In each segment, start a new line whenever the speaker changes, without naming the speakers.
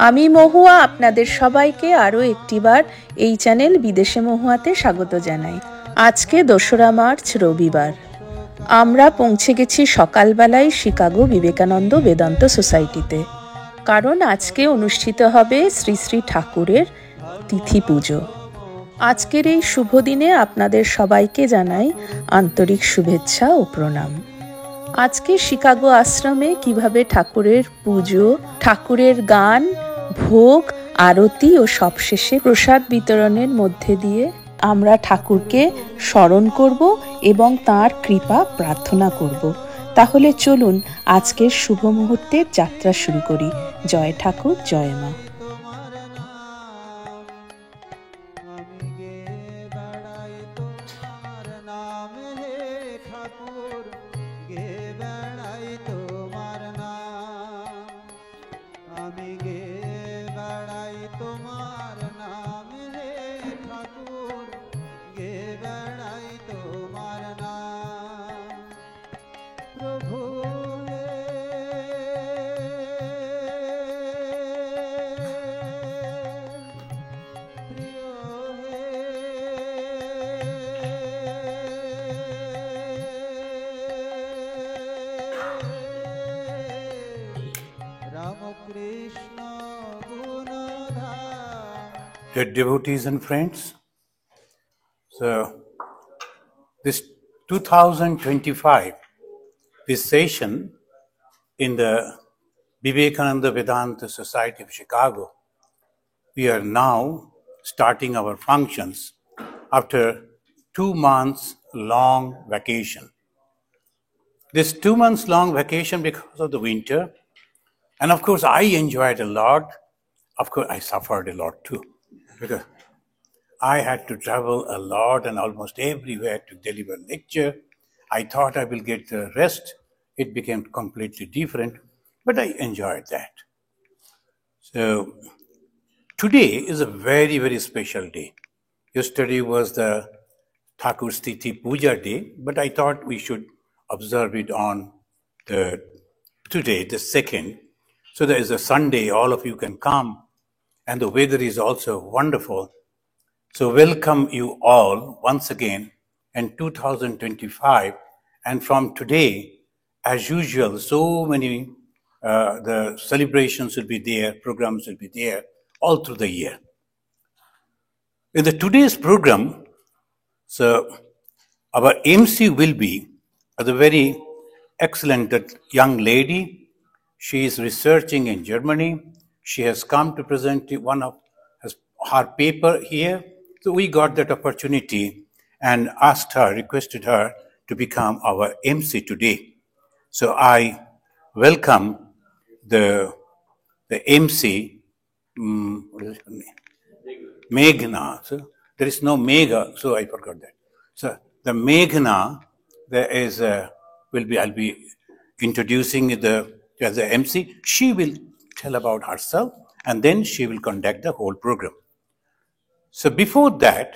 আমি মহুয়া আপনাদের সবাইকে আরও একটিবার এই চ্যানেল বিদেশে মহুয়াতে স্বাগত জানাই। আজকে ২রা মার্চ রবিবার। আমরা পৌঁছে গেছি সকালবেলায় শিকাগো বিবেকানন্দ বেদান্ত সোসাইটিতে, কারণ আজকে অনুষ্ঠিত হবে শ্রী শ্রী ঠাকুরের তিথি পুজো। আজকের এই শুভ দিনে আপনাদের সবাইকে জানাই আন্তরিক শুভেচ্ছা ও প্রণাম। আজকে শিকাগো আশ্রমে কিভাবে ঠাকুরের পুজো, ঠাকুরের গান, ভোগ, আরতি ও সবশেষে প্রসাদ বিতরণের মধ্যে দিয়ে আমরা ঠাকুরকে স্মরণ করব এবং তাঁর কৃপা প্রার্থনা করব। তাহলে চলুন আজকের শুভ মুহূর্তের যাত্রা শুরু করি। জয় ঠাকুর, জয় মা।
Dear devotees and friends, so this 2025, this session in the Vivekananda Vedanta Society of Chicago, we are now starting our functions after 2 months long vacation. This 2 months long vacation because of the winter, and of course I enjoyed a lot. Of course I suffered a lot too, because I had to travel a lot and almost everywhere to deliver lecture. I thought I will get the rest. It became completely different, but I enjoyed that. So today is a very, very special day. Yesterday was the Thakur Tithi Puja day, but I thought we should observe it on today, the 2nd. So there is a Sunday, all of you can come, and the weather is also wonderful. So welcome you all once again in 2025. And from today, as usual, so many the celebrations will be there, programs will be there all through the year. In the today's program, so our MC will be the very excellent young lady. She is researching in Germany. She has come to present one of her paper here. So we got that opportunity and asked her, requested her to become our MC today. So I welcome the MC, what is her name? Meghna. So there is no Megha, so I forgot that. So the Meghna, there is I'll be introducing as the MC. She will tell about herself, and then she will conduct the whole program. So before that,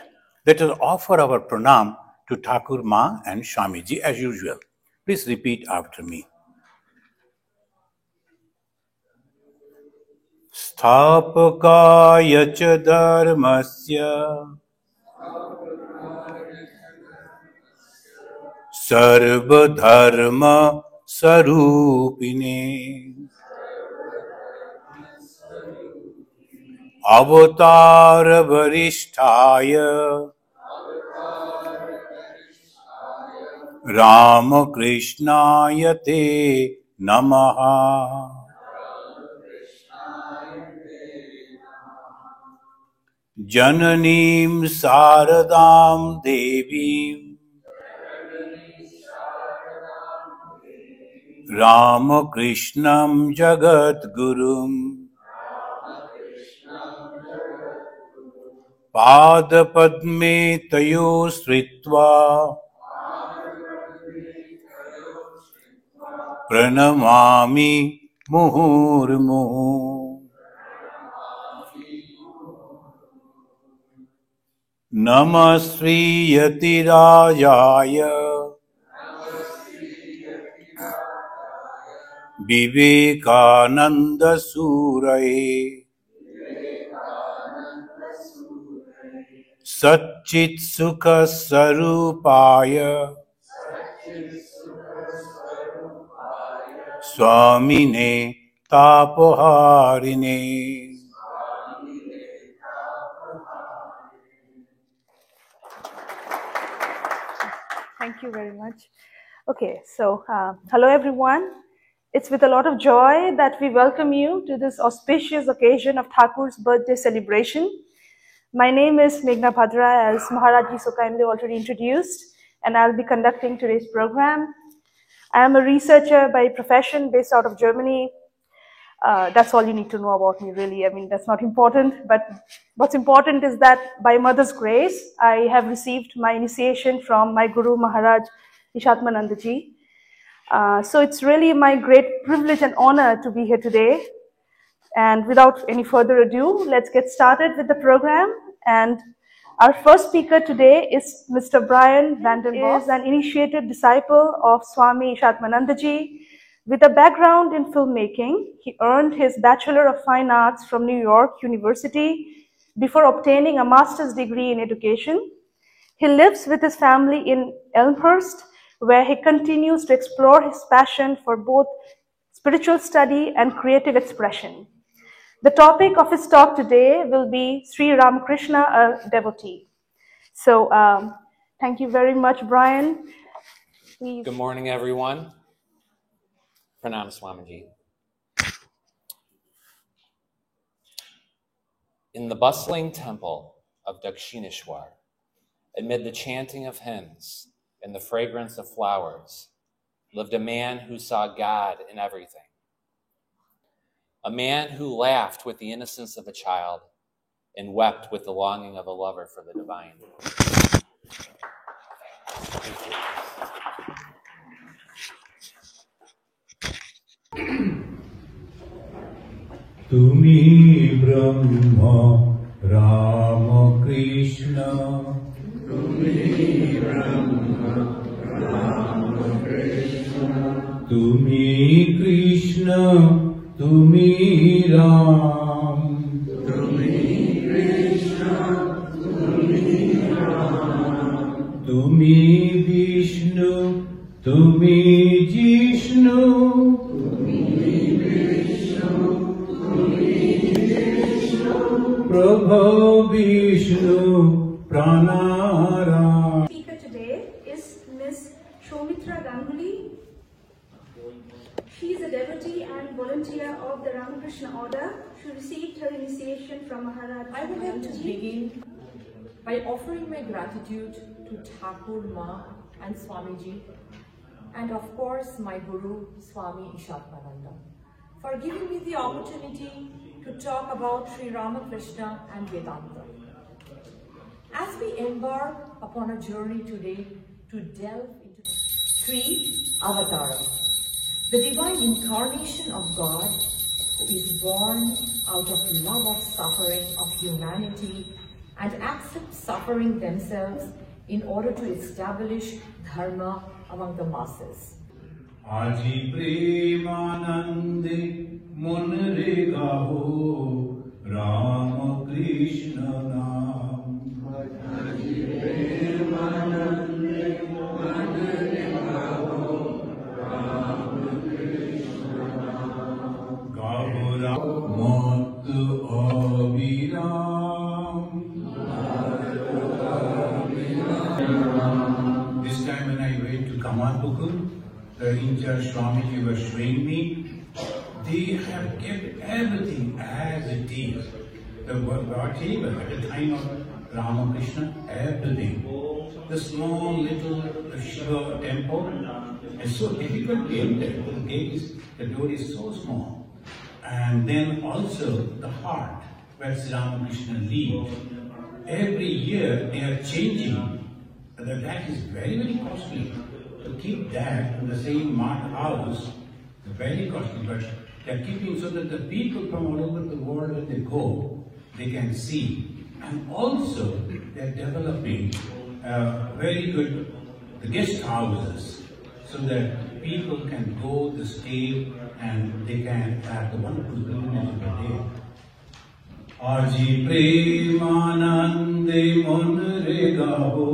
let us offer our pranam to Thakur Ma and Swamiji as usual. Please repeat after me. Sthapakaya cha dharmasya sarvadharma sarupine avatar varishtaya Ramakrishnaya te namaha. Jananim Saradam Devim Ramakrishnam Jagat Gurum Pada Padme Tayo Sritva Pranamami Muhurmuhu. Namasriyati Rajaya Vivekananda Suraye Satchit Sukha Sarupaya Swamine Tapoharine.
Thank you very much. Okay, so hello everyone. It's with a lot of joy that we welcome you to this auspicious occasion of Thakur's birthday celebration. My name is Meghna Bhadra, as Maharajji so kindly already introduced, and I'll be conducting today's program. I am a researcher by profession based out of Germany. That's all you need to know about me, really. I mean, that's not important, but what's important is that by Mother's grace, I have received my initiation from my Guru Maharaj Ishatmanandaji. So it's really my great privilege and honor to be here today. And without any further ado, let's get started with the program. And our first speaker today is Mr. Brian Vandenbos. He is an initiated disciple of Swami Ishatmanandaji. With a background in filmmaking, he earned his Bachelor of Fine Arts from New York University before obtaining a master's degree in education. He lives with his family in Elmhurst, where he continues to explore his passion for both spiritual study and creative expression. The topic of his talk today will be Sri Ramakrishna, a devotee. So thank you very much, Brian. Please.
Good morning, everyone. Pranam Swamiji. In the bustling temple of Dakshineshwar, amid the chanting of hymns and the fragrance of flowers, lived a man who saw God in everything. A man who laughed with the innocence of a child and wept with the longing of a lover for the divine.
Tumi Brahma Rama Krishna. Tumi Brahma Rama Krishna. Tumi Krishna, Tumi Ram. Tumi Krishna, Tumi Ram. Tumi Vishnu, Tumi Jishnu. Prabhu Vishnu Pranara.
Speaker today is Ms. Soumitra Ganguly. She is a devotee and volunteer of the Ramakrishna Order. She received her initiation from Maharaj.
I would like to begin by offering my gratitude to Thakur Ma and Swamiji, and of course my Guru Swami Ishatmananda, for giving me the opportunity to talk about Sri Ramakrishna and Vedanta. As we embark upon a journey today to delve into Sri Avatara, the divine incarnation of God, who is born out of love of suffering of humanity and accepts suffering themselves in order to establish dharma among the masses.
Aji Premanande Munre Gaho Rama Krishna Nam. Aji Premanande Munre Gaho Rama Krishna Nam. Gaho Rama Aviram. This time when I went to Kamalpukur, the in-charge Swamiji was showing me, they have kept everything as it is. The table at the time of Ramakrishna, everything. The small little Shiva temple is so difficult to enter. The door is so small. And then also the heart where Sri Ramakrishna lived. Every year they are changing. That is very, very costly. To keep that in the same mud house, very costly, but they are keeping so that the people from all over the world, when they go, they can see. And also, they are developing very good guest houses, so that people can go to this cave and they can have the wonderful pilgrimage of the day. Aji premanande mon re gabo.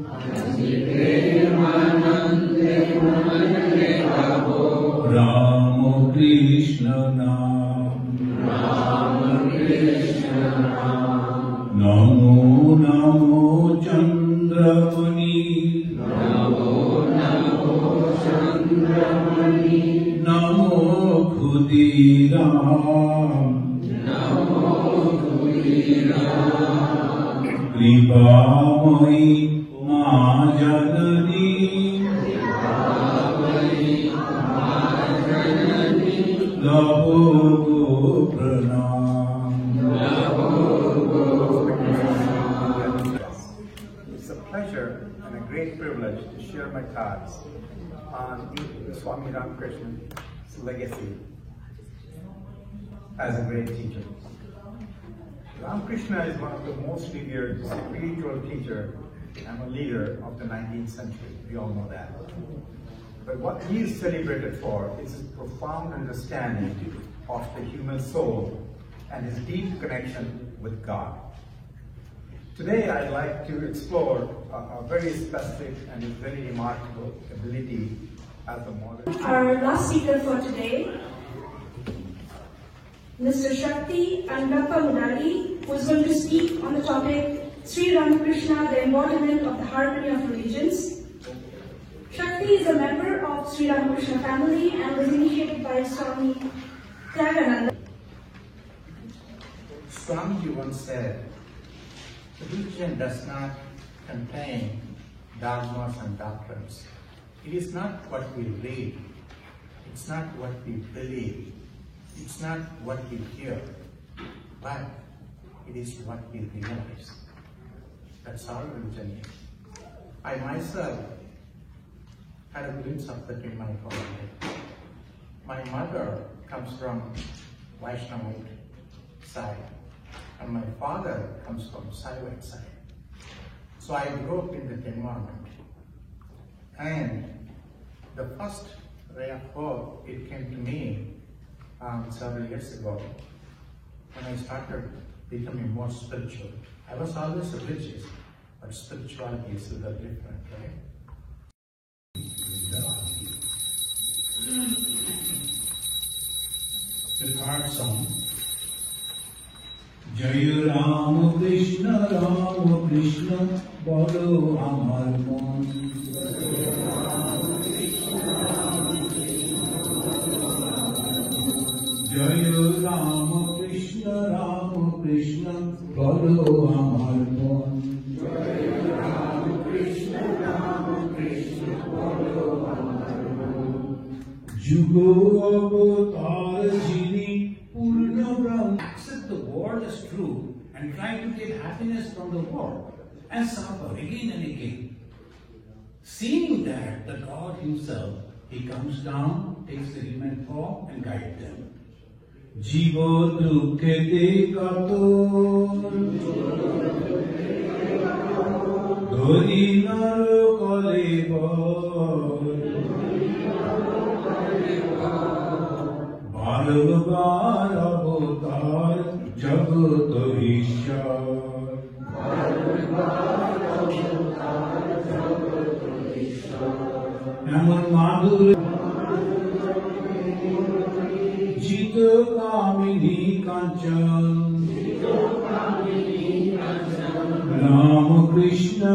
Aji premanande mon re gabo. Rama Krishna Nam. Rama Krishna Nam. Namo Namo Chandramani. Namo Namo Chandramani. Namo Khudiram. Namo Khudiram. Kripamai Ma Janani. Kripamai Ma Janani. Labo Go Pranam. Labo Go Pranam.
It's a pleasure and a great privilege to share my thoughts on Swami Ramakrishna's legacy as a great teacher. Ramakrishna is one of the most revered spiritual teachers and a leader of the 19th century. We all know that. But what he is celebrated for is his profound understanding of the human soul and his deep connection with God. Today, I'd like to explore a very specific and very remarkable ability as a modern.
Our last speaker for today, Mr. Shakti Andappa Murali, who is going to speak on the topic Sri Ramakrishna, the embodiment of the harmony of religions. Shakti is a member of Sri Ramakrishna family and was initiated by Swami Tyagananda.
Swamiji once said, religion does not contain dogmas and doctrines. It is not what we read. It's not what we believe. It's not what we hear. But it is what we realize. That's all religion is. I myself had a glimpse of that in my family. My mother comes from Vaishnavite side, and my father comes from Saivite side. So I grew up in that environment. And the first ray of hope, it came to me several years ago when I started becoming more spiritual. I was always religious, but spirituality is a little different, right?
The third song. Jai Ram Krishna Bolo Amar Mon. Jai Ram Krishna Bolo Amar Mon. Jai Ram Krishna Bolo Amar Mon. Jugo Avatar Jini Purna Brahm. Accept the world as true and try to get happiness from the world and suffer again and again. Seeing that the God himself, he comes down, takes the human form and guides them. Jivo dukkhe kator Dhori naro kalebor Bhagavan avatar Jagat Ishwar Naman Madhur Jito Kamini Kanchan Rama Krishna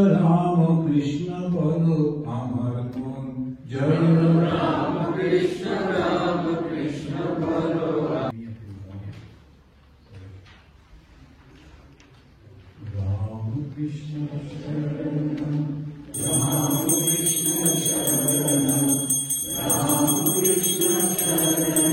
Bolo Amar Mon. Jai Rama Krishna Bolo Rama Krishna Sharanam Rama Krishna Sharanam Rama Krishna Sharanam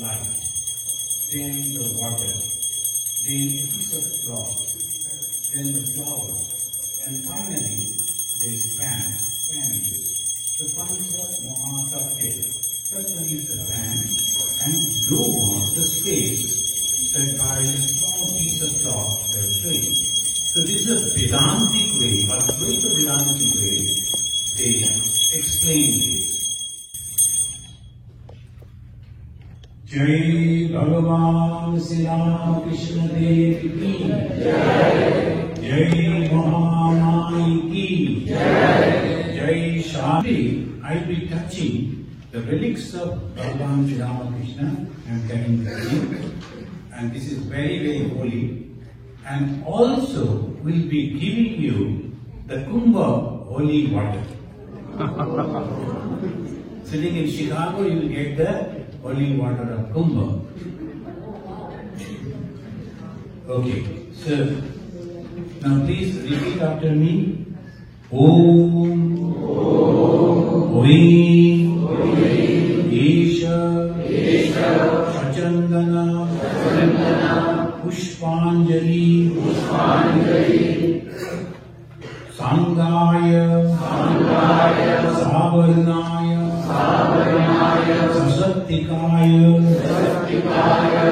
light, then the water, then a piece of cloth, then the flower, and finally there is fan, the Pancha Mahatattva, touches the fan and blow on the space that by a small piece of cloth they are showing. So this is a Vedantic way, or Advaita Vedantic way, they explain this. Jai Bhagavan Sri Ram Krishna Dev Ki Jai, Jai Mahamai Ki Jai, Jai Shanti. I will be touching the relics of Bhagavan Sri Ramakrishna. I am carrying the ring, and this is very, very holy. And also will be giving you the Kumbha holy water. Sitting in Chicago, you will get the holy water of Kumbha. Okay, so now please repeat after me. Om Oim Isha Sachandana Pushpanjali Sangaya Savarnaya Sasattikaya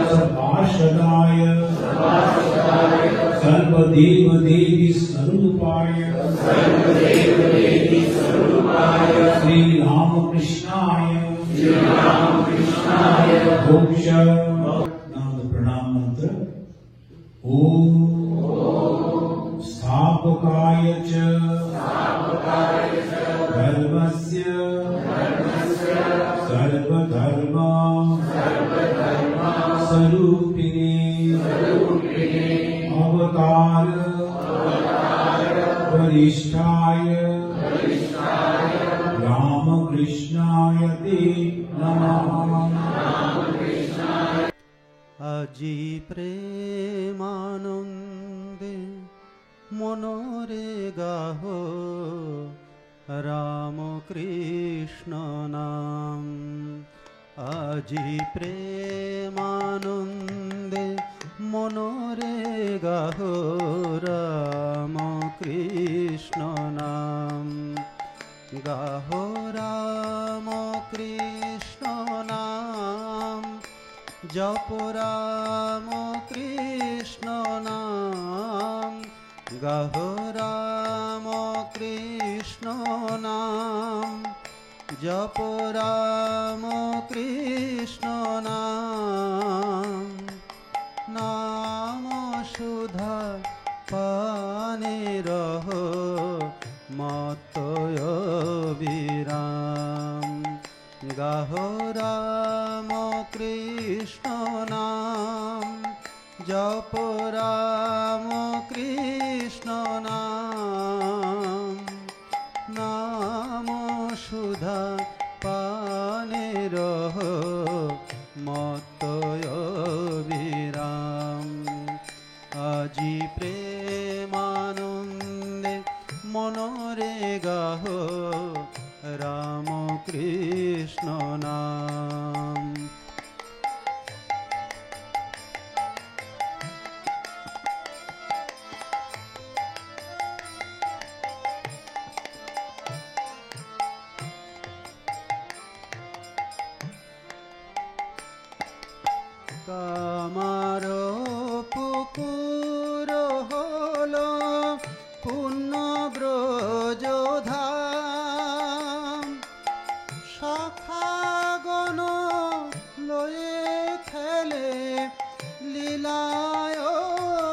Sarvashadaya Sarvadeva Devi Sarupaya Sri Ramakrishnaya Bhoksha. Now the pranam mantra. Om Sthapakaya cha Dharmasya Sarva Dharma Sarupine Avatara Varishtaya Ramakrishnaya Te Namah.
আজি প্রেমানন্দে মনরে গাহ রাম কৃষ্ণ নাম। আজি প্রেমানন্দে মনরে গাহ রাম কৃষ্ণ নাম। গাহ রাম কৃষ্ণ নাম জপ রাম কৃষ্ণ নাম। গাহ রাম কৃষ্ণ নাম জপ রাম কৃষ্ণ নাম। নাম সুধা পানে রহ মতয় বিরাম। গাহ রাম কৃষ্ণ নাম জপ রাম কৃষ্ণ নাম। নাম সুধা পানে রহ মতয় বিরাম। আজি প্রেমানন্দে মনরে গাহ রাম কৃষ্ণ নাম। কামার পুকুর হল পুণ্য ব্রজধাম। শাখাগণ লয়ে খেলে লীলায়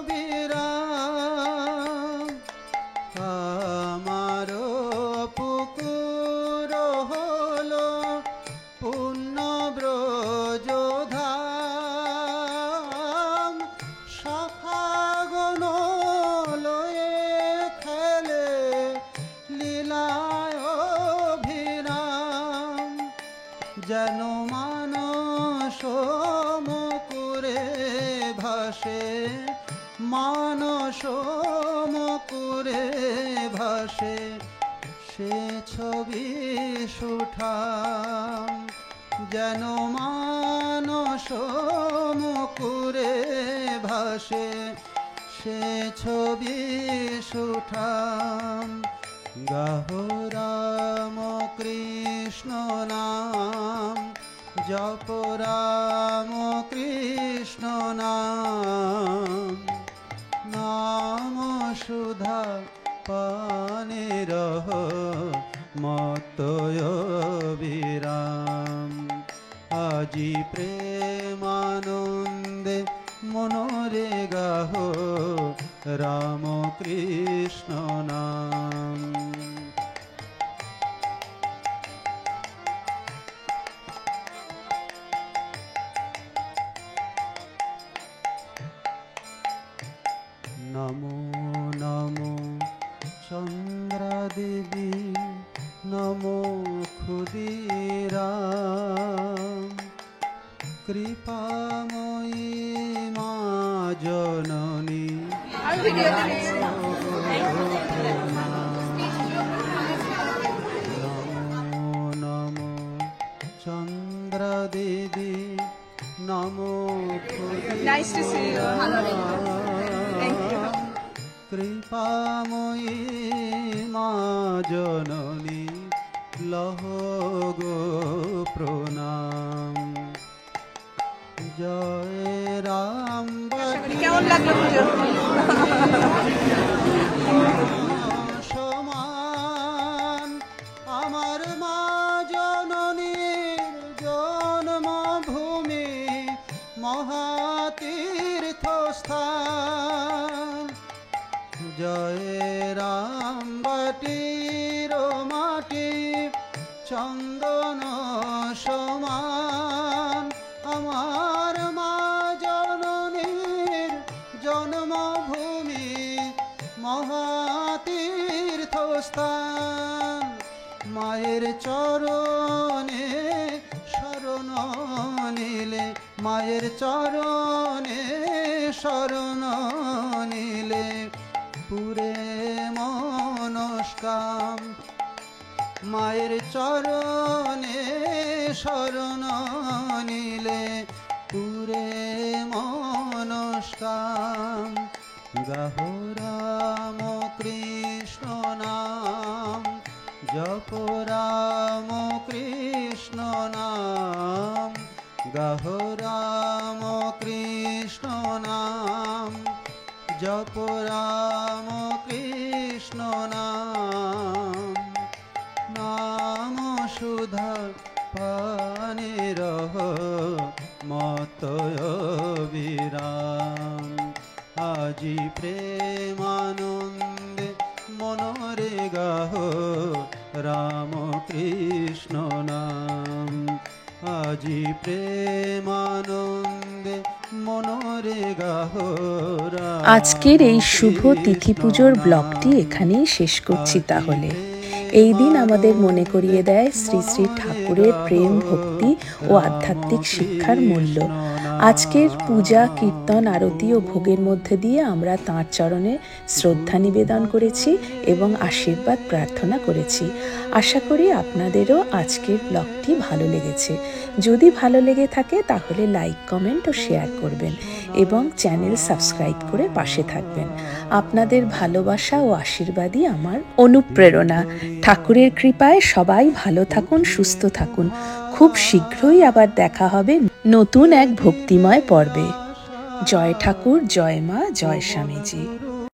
বিরাম। কামার পুকুর হল পুণ্য ব্রজধাম। শাখাগণ লয়ে খেলে লীলায় অভিরাম। যেন মানস মুকুরে ভাসে মানস মুকুরে ভাসে সে ছবি সুঠাম। যেন মানস ভাসে সে ছবি সুঠাম গাহো রাম কৃষ্ণ নাম জপ রাম কৃষ্ণ নাম নাম সুধা পানে রহ মতয় বিরাম আজি প্রেমানন্দে মনোরে গাহো রাম কৃষ্ণ নাম নমো নমো চন্দ্রা দেবী নমো ক্ষুদিরাম কৃপাময়ী মা জননী নমো নমো চন্দ্রা দেবী নমো কৃপাময়ী মা জননী লহ গো প্রণাম জয় রাম
কেমন লাগলো পুজো?
সমান আমার মা জননীর জন্মভূমি মহাতীর্থস্থান জয় রাম বাটির মাটি চন্দন সমান আমার মা জননীর জন্মভূমি মহাতীর্থস্থান মায়ের চরণে শরণ নিলে মায়ের চরণে শরণ নিলে পুরে মনস্কাম মায়ের চরণে শরণ নিলে পুরে মনস্কাম গাহো রাম কৃষ্ণ নাম জপ রাম কৃষ্ণ নাম গাহো রাম কৃষ্ণ নাম জপ রাম কৃষ্ণ নাম নাম সুধা পানে রহ মতয় বিরাম আজি প্রেমানন্দে মনোরে গাহো রাম কৃষ্ণ নাম আজি প্রেমানন্দে মনোরে গাহো রাম।
আজকের এই শুভ তিথি পুজোর ব্লগটি এখানেই শেষ করছি। তাহলে এই দিন আমাদের মনে করিয়ে দেয় শ্রী শ্রী ঠাকুরের প্রেম ভক্তি ও আধ্যাত্মিক শিক্ষার মূল্য। আজকের পূজা কীর্তন আরতি ও ভোগের মধ্যে দিয়ে আমরা তাঁর চরণে শ্রদ্ধা নিবেদন করেছি এবং আশীর্বাদ প্রার্থনা করেছি। আশা করি আপনাদেরও আজকের ব্লগটি ভালো লেগেছে। যদি ভালো লেগে থাকে তাহলে লাইক কমেন্ট ও শেয়ার করবেন এবং চ্যানেল সাবস্ক্রাইব করে পাশে থাকবেন। আপনাদের ভালোবাসা ও আশীর্বাদই আমার অনুপ্রেরণা। ঠাকুরের কৃপায় সবাই ভালো থাকুন, সুস্থ থাকুন। খুব শীঘ্রই আবার দেখা হবে নতুন এক ভক্তিময় পর্বে। জয় ঠাকুর, জয় মা, জয় স্বামীজি।